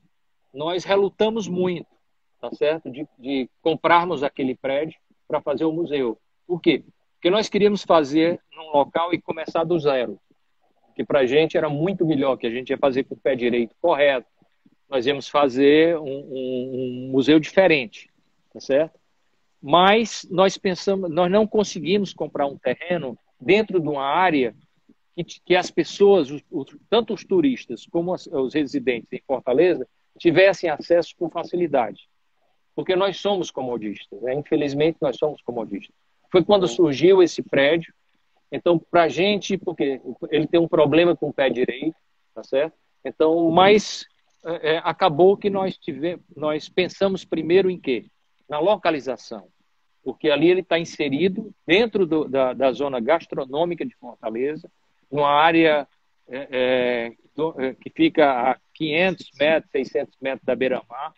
nós relutamos muito, tá certo? De comprarmos aquele prédio para fazer o museu. Por quê? Porque nós queríamos fazer num local e começar do zero. Que para a gente era muito melhor, que a gente ia fazer com o pé direito correto. Nós íamos fazer um museu diferente, tá certo? Mas nós não conseguimos comprar um terreno dentro de uma área que as pessoas, tanto os turistas como os residentes em Fortaleza, tivessem acesso com facilidade. Porque nós somos comodistas, né? Infelizmente nós somos comodistas. Foi quando surgiu esse prédio. Então, para a gente, porque ele tem um problema com o pé direito, tá certo? Então, mas acabou que nós pensamos primeiro em quê? Na localização. Porque ali ele está inserido dentro da zona gastronômica de Fortaleza, numa área que fica a 500 metros, 600 metros da beira-mar.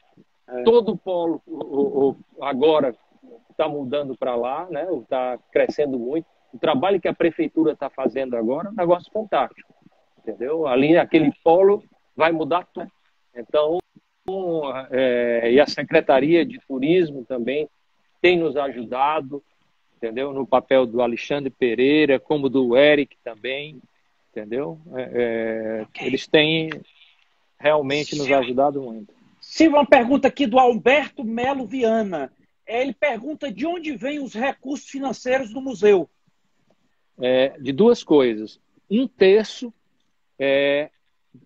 Todo o polo agora está mudando para lá, né? Está crescendo muito. O trabalho que a prefeitura está fazendo agora é um negócio fantástico, entendeu? Ali, aquele polo vai mudar tudo. Então, e a Secretaria de Turismo também tem nos ajudado, entendeu? No papel do Alexandre Pereira, como do Eric também, entendeu? Eles têm realmente nos ajudado muito. Sim, uma pergunta aqui do Alberto Melo Viana. Ele pergunta de onde vêm os recursos financeiros do museu. De duas coisas. 1/3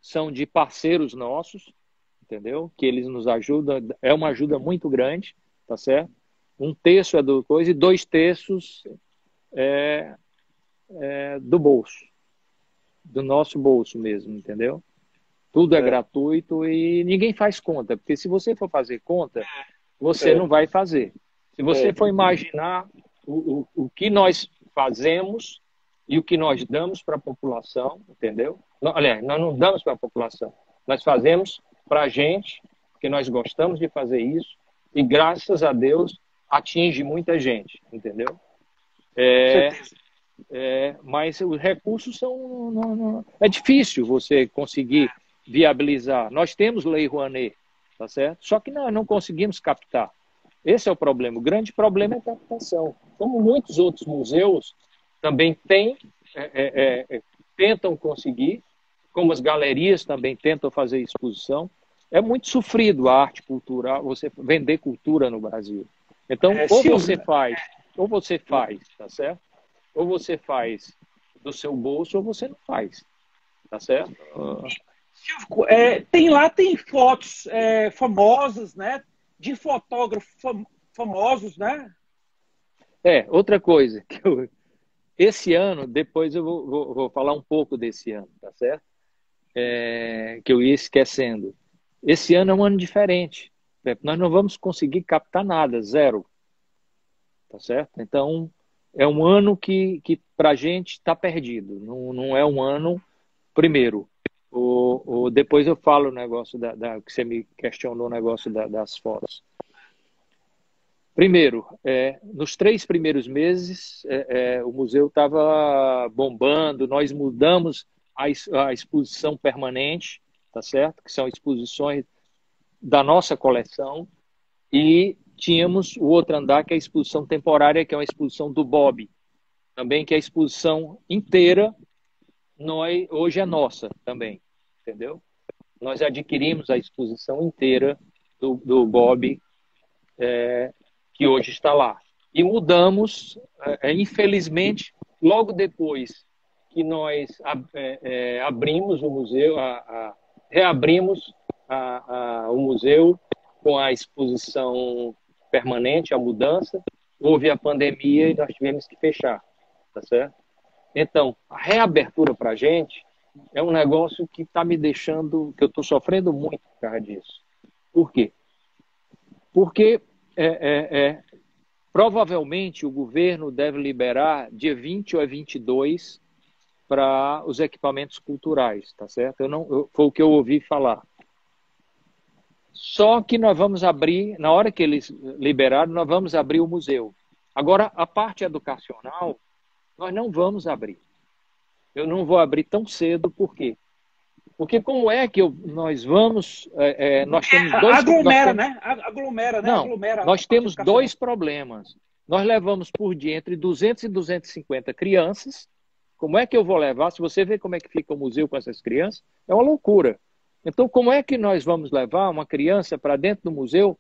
são de parceiros nossos, entendeu? Que eles nos ajudam, é uma ajuda muito grande, tá certo? 1/3 é do coisa e 2/3 do bolso, do nosso bolso mesmo, entendeu? Tudo é gratuito e ninguém faz conta, porque se você for fazer conta, você não vai fazer. Se você for imaginar o que nós fazemos e o que nós damos para a população, entendeu? Aliás, nós não damos para a população, nós fazemos para a gente, porque nós gostamos de fazer isso e graças a Deus atinge muita gente, entendeu? Mas os recursos são... É difícil você conseguir viabilizar. Nós temos Lei Rouanet, tá certo? Só que nós não conseguimos captar. Esse é o problema. O grande problema é a captação. Como muitos outros museus também tentam conseguir, como as galerias também tentam fazer exposição, é muito sofrido a arte cultural, você vender cultura no Brasil. Então, ou você faz, tá certo? Ou você faz do seu bolso, ou você não faz, tá certo? Tem fotos famosas, né? De fotógrafos famosos, né? Outra coisa esse ano, depois eu vou falar um pouco desse ano, tá certo? Que eu ia esquecendo. Esse ano é um ano diferente. Nós não vamos conseguir captar nada, zero. Tá certo? Então, é um ano que para a gente está perdido. Não é um ano, primeiro. Depois eu falo o negócio que você me questionou, o negócio das fotos. Primeiro, nos 3 primeiros meses, o museu estava bombando, nós mudamos a exposição permanente, tá certo? Que são exposições da nossa coleção, e tínhamos o outro andar, que é a exposição temporária, que é uma exposição do Bob, também, que é a exposição inteira, hoje é nossa também, entendeu? Nós adquirimos a exposição inteira do Bob, que hoje está lá. E mudamos, infelizmente, logo depois que nós abrimos o museu, reabrimos o museu com a exposição permanente, a mudança, houve a pandemia e nós tivemos que fechar, tá certo? Então, a reabertura para a gente é um negócio que está me deixando, que eu estou sofrendo muito por causa disso. Por quê? Porque provavelmente o governo deve liberar dia 20 ou 22 para os equipamentos culturais, tá certo? Foi o que eu ouvi falar. Só que nós vamos abrir, na hora que eles liberaram, nós vamos abrir o museu. Agora, a parte educacional, nós não vamos abrir. Eu não vou abrir tão cedo, por quê? Porque como é que nós vamos... nós temos dois... Aglomera, né? Aglomera, né? Não, aglomera, nós temos 2 problemas. Nós levamos por dia entre 200 e 250 crianças. Como é que eu vou levar? Se você ver como é que fica o museu com essas crianças, é uma loucura. Então, como é que nós vamos levar uma criança para dentro do museu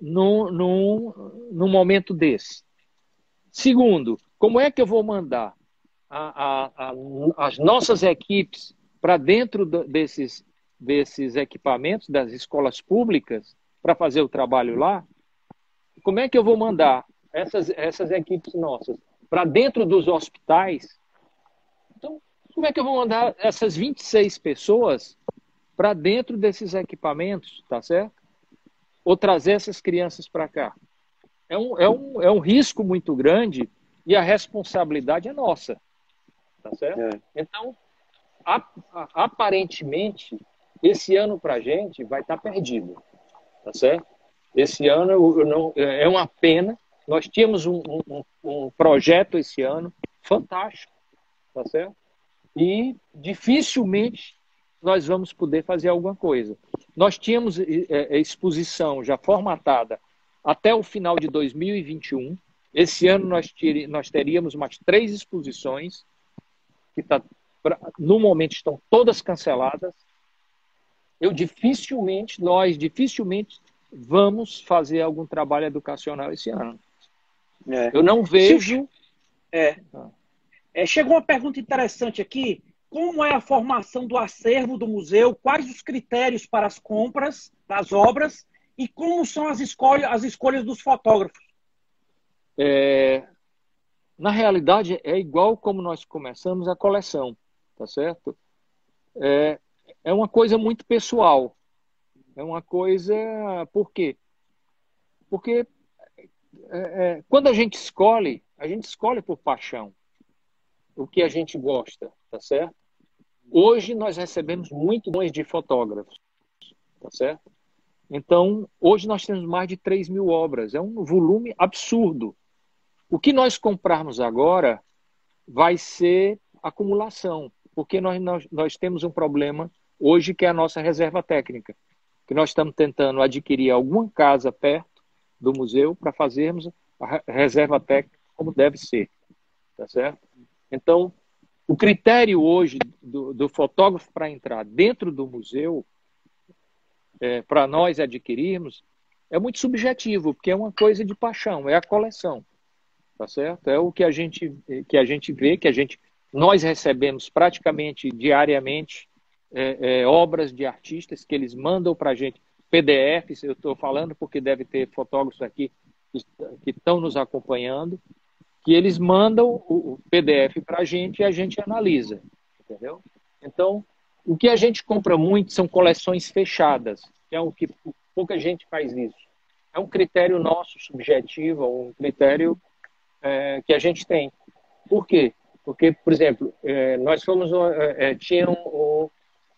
num momento desse? Segundo, como é que eu vou mandar as nossas equipes para dentro desses equipamentos das escolas públicas para fazer o trabalho lá? Como é que eu vou mandar essas equipes nossas para dentro dos hospitais? Então, como é que eu vou mandar essas 26 pessoas para dentro desses equipamentos, tá certo? Ou trazer essas crianças para cá? É um risco muito grande e a responsabilidade é nossa, tá certo? Então, aparentemente, esse ano para a gente vai estar perdido, tá certo? Esse ano é uma pena. Nós tínhamos um projeto esse ano fantástico, tá certo? E dificilmente nós vamos poder fazer alguma coisa. Nós tínhamos exposição já formatada até o final de 2021. Esse ano nós teríamos mais 3 exposições que no momento estão todas canceladas. Nós dificilmente vamos fazer algum trabalho educacional esse ano. Eu não vejo... Chegou uma pergunta interessante aqui. Como é a formação do acervo do museu? Quais os critérios para as compras das obras? E como são as escolhas dos fotógrafos? Na realidade, é igual como nós começamos a coleção, tá certo? É uma coisa muito pessoal. É uma coisa... Por quê? Porque quando a gente escolhe por paixão o que a gente gosta, tá certo? Hoje nós recebemos muito bons de fotógrafos, tá certo? Então, hoje nós temos mais de 3.000 obras. É um volume absurdo. O que nós comprarmos agora vai ser acumulação, porque nós temos um problema hoje que é a nossa reserva técnica, que nós estamos tentando adquirir alguma casa perto do museu para fazermos a reserva técnica como deve ser, tá certo? Então, o critério hoje do fotógrafo para entrar dentro do museu, para nós adquirirmos, é muito subjetivo, porque é uma coisa de paixão, é a coleção, tá certo? É o que a gente vê, nós recebemos praticamente diariamente obras de artistas que eles mandam para a gente, PDFs, eu estou falando porque deve ter fotógrafos aqui que estão nos acompanhando, que eles mandam o PDF para a gente e a gente analisa, entendeu? Então, o que a gente compra muito são coleções fechadas, que é o que pouca gente faz isso. É um critério nosso, subjetivo, um critério que a gente tem. Por quê? Porque, por exemplo, nós fomos, tinha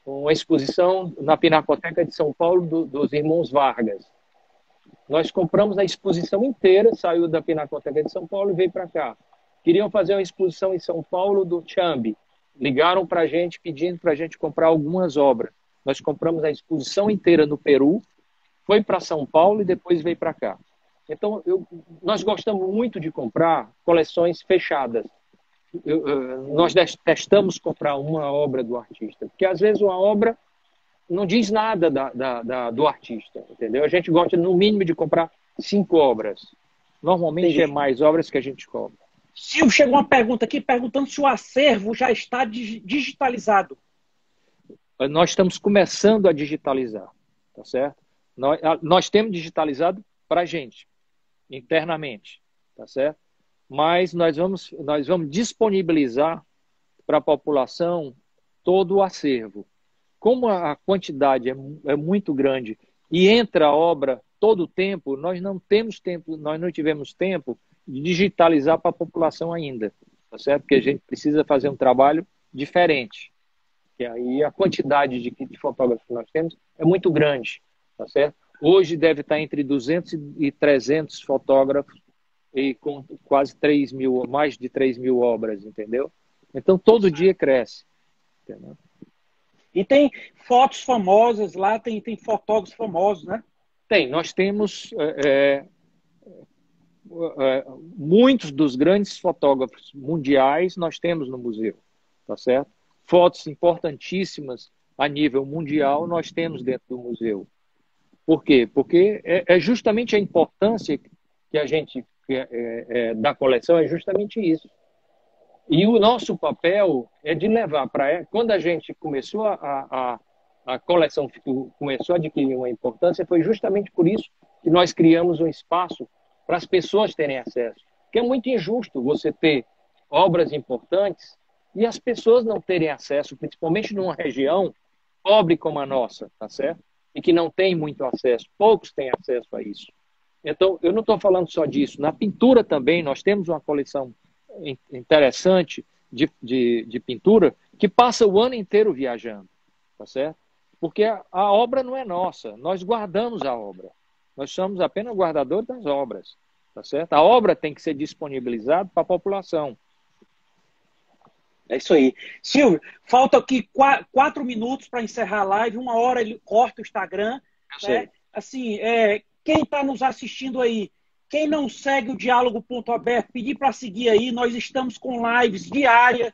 uma exposição na Pinacoteca de São Paulo dos irmãos Vargas. Nós compramos a exposição inteira, saiu da Pinacoteca de São Paulo e veio para cá. Queriam fazer uma exposição em São Paulo do Chambi. Ligaram para a gente pedindo para a gente comprar algumas obras. Nós compramos a exposição inteira no Peru, foi para São Paulo e depois veio para cá. Então, nós gostamos muito de comprar coleções fechadas. Nós testamos comprar uma obra do artista, porque às vezes uma obra não diz nada do artista, entendeu? A gente gosta, no mínimo, de comprar 5 obras. Normalmente Entendi. é mais obras que a gente compra. Silvio, chegou uma pergunta aqui perguntando se o acervo já está digitalizado. Nós estamos começando a digitalizar, tá certo? Nós temos digitalizado para a gente, internamente, tá certo? Mas nós vamos disponibilizar para a população todo o acervo. Como a quantidade é muito grande e entra a obra todo o tempo, nós não tivemos tempo de digitalizar para a população ainda, tá certo? Porque a gente precisa fazer um trabalho diferente. E aí a quantidade de fotógrafos que nós temos é muito grande, tá certo? Hoje deve estar entre 200 e 300 fotógrafos e com quase 3.000, mais de 3.000 obras, entendeu? Então todo dia cresce, entendeu? E tem fotos famosas lá, tem fotógrafos famosos, né? Tem, nós temos muitos dos grandes fotógrafos mundiais nós temos no museu, tá certo? Fotos importantíssimas a nível mundial nós temos dentro do museu. Por quê? Porque é justamente a importância que a gente da coleção é justamente isso. E o nosso papel é de levar para... Quando a gente começou a coleção começou a adquirir uma importância, foi justamente por isso que nós criamos um espaço para as pessoas terem acesso. Porque é muito injusto você ter obras importantes e as pessoas não terem acesso, principalmente numa região pobre como a nossa, tá certo? E que não tem muito acesso, poucos têm acesso a isso. Então, eu não estou falando só disso. Na pintura também, nós temos uma coleção interessante de pintura que passa o ano inteiro viajando, tá certo? Porque a obra não é nossa, nós guardamos a obra. Nós somos apenas guardadores das obras, tá certo? A obra tem que ser disponibilizada para a população. É isso aí. Silvio, falta aqui 4 minutos para encerrar a live, 1 hora ele corta o Instagram. Né? Assim, quem está nos assistindo aí, quem não segue o Diálogo.aberto, pedir para seguir aí, nós estamos com lives diárias,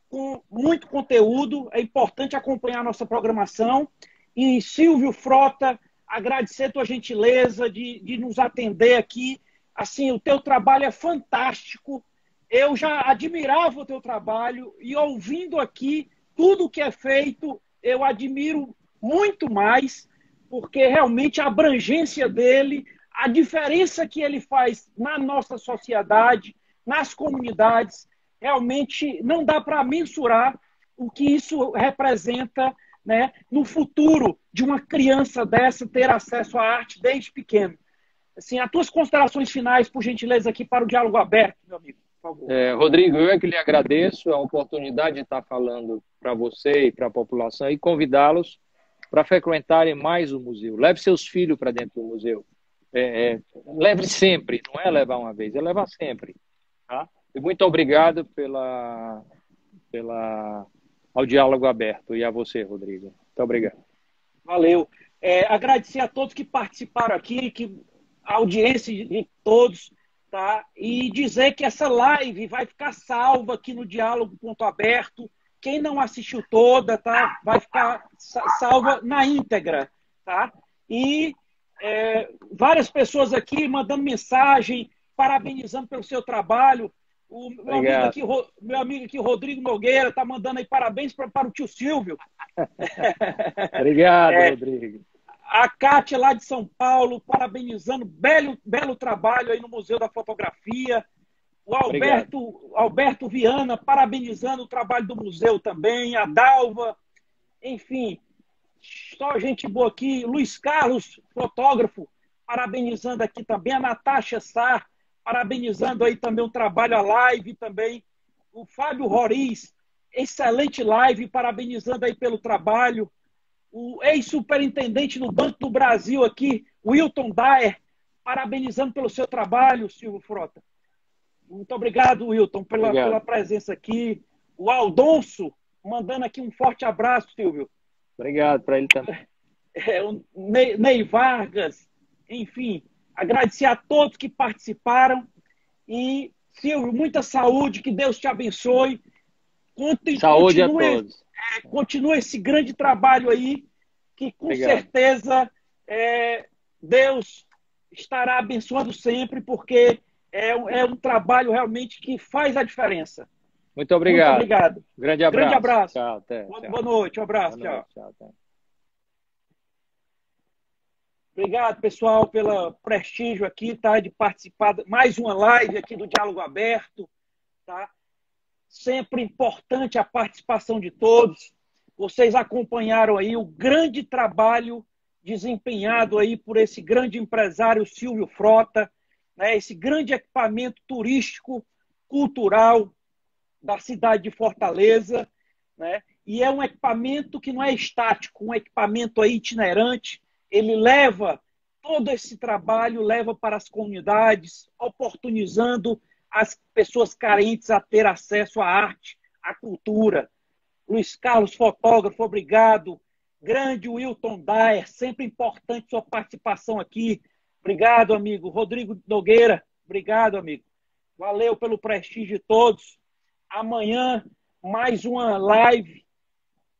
com muito conteúdo, é importante acompanhar a nossa programação. E Silvio Frota, agradecer a tua gentileza de nos atender aqui. Assim, o teu trabalho é fantástico. Eu já admirava o teu trabalho e ouvindo aqui tudo que é feito, eu admiro muito mais, porque realmente a abrangência dele, a diferença que ele faz na nossa sociedade, nas comunidades, realmente não dá para mensurar o que isso representa, né, no futuro de uma criança dessa ter acesso à arte desde pequeno. Assim, as tuas considerações finais, por gentileza, aqui para o Diálogo Aberto, meu amigo. Rodrigo, eu é que lhe agradeço a oportunidade de estar falando para você e para a população e convidá-los para frequentarem mais o museu. Leve seus filhos para dentro do museu. Leve sempre, não é levar uma vez, é levar sempre. Tá? E muito obrigado ao Diálogo Aberto e a você, Rodrigo. Muito obrigado. Valeu. Agradecer a todos que participaram aqui, a audiência de todos. Tá? E dizer que essa live vai ficar salva aqui no Diálogo.aberto. Quem não assistiu toda, tá? Vai ficar salva na íntegra. Tá? E várias pessoas aqui mandando mensagem, parabenizando pelo seu trabalho. O meu amigo aqui, Rodrigo Nogueira, está mandando aí parabéns para o tio Silvio. Obrigado, Rodrigo. A Kátia, lá de São Paulo, parabenizando, belo trabalho aí no Museu da Fotografia. O Obrigado. Alberto Viana, parabenizando o trabalho do museu também, a Dalva, enfim, só gente boa aqui. Luiz Carlos, fotógrafo, parabenizando aqui também. A Natasha Sá, parabenizando aí também o trabalho, a live também. O Fábio Roriz, excelente live, parabenizando aí pelo trabalho. O ex-superintendente do Banco do Brasil aqui, Wilton Daer, parabenizando pelo seu trabalho, Silvio Frota. Muito obrigado, Wilton, pela presença aqui. O Aldonso, mandando aqui um forte abraço, Silvio. Obrigado para ele também. O Ney Vargas, enfim, agradecer a todos que participaram. E, Silvio, muita saúde, que Deus te abençoe. Saúde a todos. Continue esse grande trabalho aí, que com certeza Deus estará abençoando sempre, porque é um trabalho realmente que faz a diferença. Muito obrigado. Muito obrigado. Grande abraço. Grande abraço. Tchau, até. Boa noite, um abraço. Boa noite, tchau. Até. Obrigado, pessoal, pelo prestígio aqui, tá? De participar de mais uma live aqui do Diálogo Aberto, tá? Sempre importante a participação de todos. Vocês acompanharam aí o grande trabalho desempenhado aí por esse grande empresário Silvio Frota, né? Esse grande equipamento turístico, cultural da cidade de Fortaleza, né? E é um equipamento que não é estático, um equipamento aí itinerante. Ele leva todo esse trabalho, leva para as comunidades, oportunizando as pessoas carentes a ter acesso à arte, à cultura. Luiz Carlos, fotógrafo, obrigado. Grande Wilton Daer, sempre importante sua participação aqui. Obrigado, amigo. Rodrigo Nogueira, obrigado, amigo. Valeu pelo prestígio de todos. Amanhã, mais uma live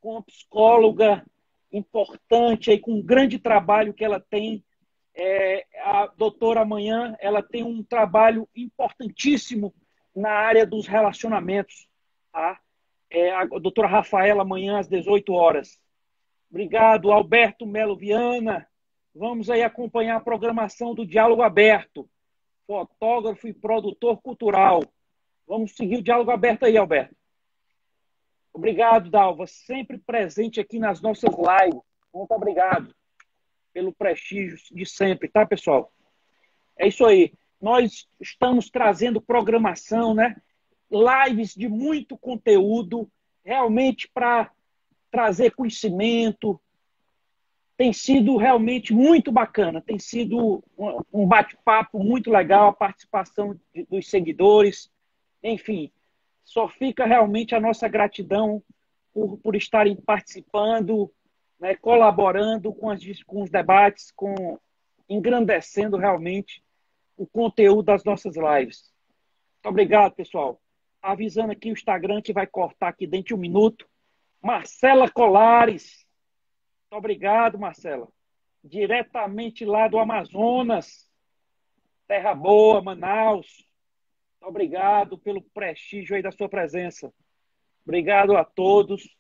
com uma psicóloga importante, aí, com um grande trabalho que ela tem. A doutora amanhã, ela tem um trabalho importantíssimo na área dos relacionamentos. Tá? A doutora Rafaela, amanhã às 18 horas. Obrigado, Alberto Melo Viana. Vamos aí acompanhar a programação do Diálogo Aberto. Fotógrafo e produtor cultural. Vamos seguir o Diálogo Aberto aí, Alberto. Obrigado, Dalva. Sempre presente aqui nas nossas lives. Muito obrigado pelo prestígio de sempre, tá, pessoal? É isso aí. Nós estamos trazendo programação, né? Lives de muito conteúdo, realmente para trazer conhecimento. Tem sido realmente muito bacana. Tem sido um bate-papo muito legal, a participação dos seguidores. Enfim, só fica realmente a nossa gratidão por estarem participando, né, colaborando com os debates, engrandecendo realmente o conteúdo das nossas lives. Muito obrigado, pessoal. Avisando aqui o Instagram que vai cortar aqui dentro de um minuto. Marcela Colares. Muito obrigado, Marcela. Diretamente lá do Amazonas. Terra Boa, Manaus. Muito obrigado pelo prestígio aí da sua presença. Obrigado a todos,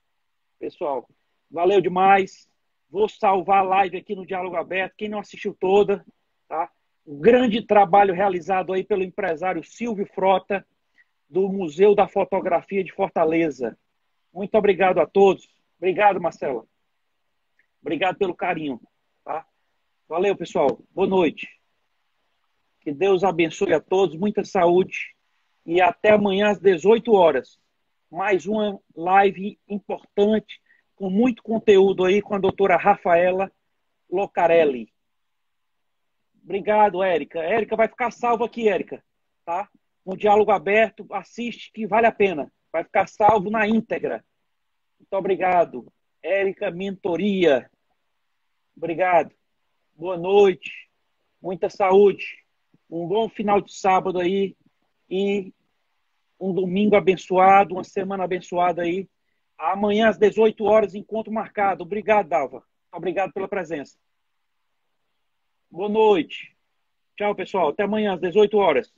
pessoal. Valeu demais. Vou salvar a live aqui no Diálogo Aberto. Quem não assistiu toda, tá? Um grande trabalho realizado aí pelo empresário Silvio Frota, do Museu da Fotografia de Fortaleza. Muito obrigado a todos. Obrigado, Marcela. Obrigado pelo carinho. Tá? Valeu, pessoal. Boa noite. Que Deus abençoe a todos. Muita saúde. E até amanhã às 18 horas. Mais uma live importante, com muito conteúdo aí com a doutora Rafaela Locarelli. Obrigado, Érica. Érica vai ficar salva aqui, Érica. Tá? No Diálogo Aberto, assiste que vale a pena. Vai ficar salvo na íntegra. Muito obrigado. Érica Mentoria. Obrigado. Boa noite. Muita saúde. Um bom final de sábado aí. E um domingo abençoado, uma semana abençoada aí. Amanhã às 18 horas, encontro marcado. Obrigado, Dalva. Obrigado pela presença. Boa noite. Tchau, pessoal. Até amanhã às 18 horas.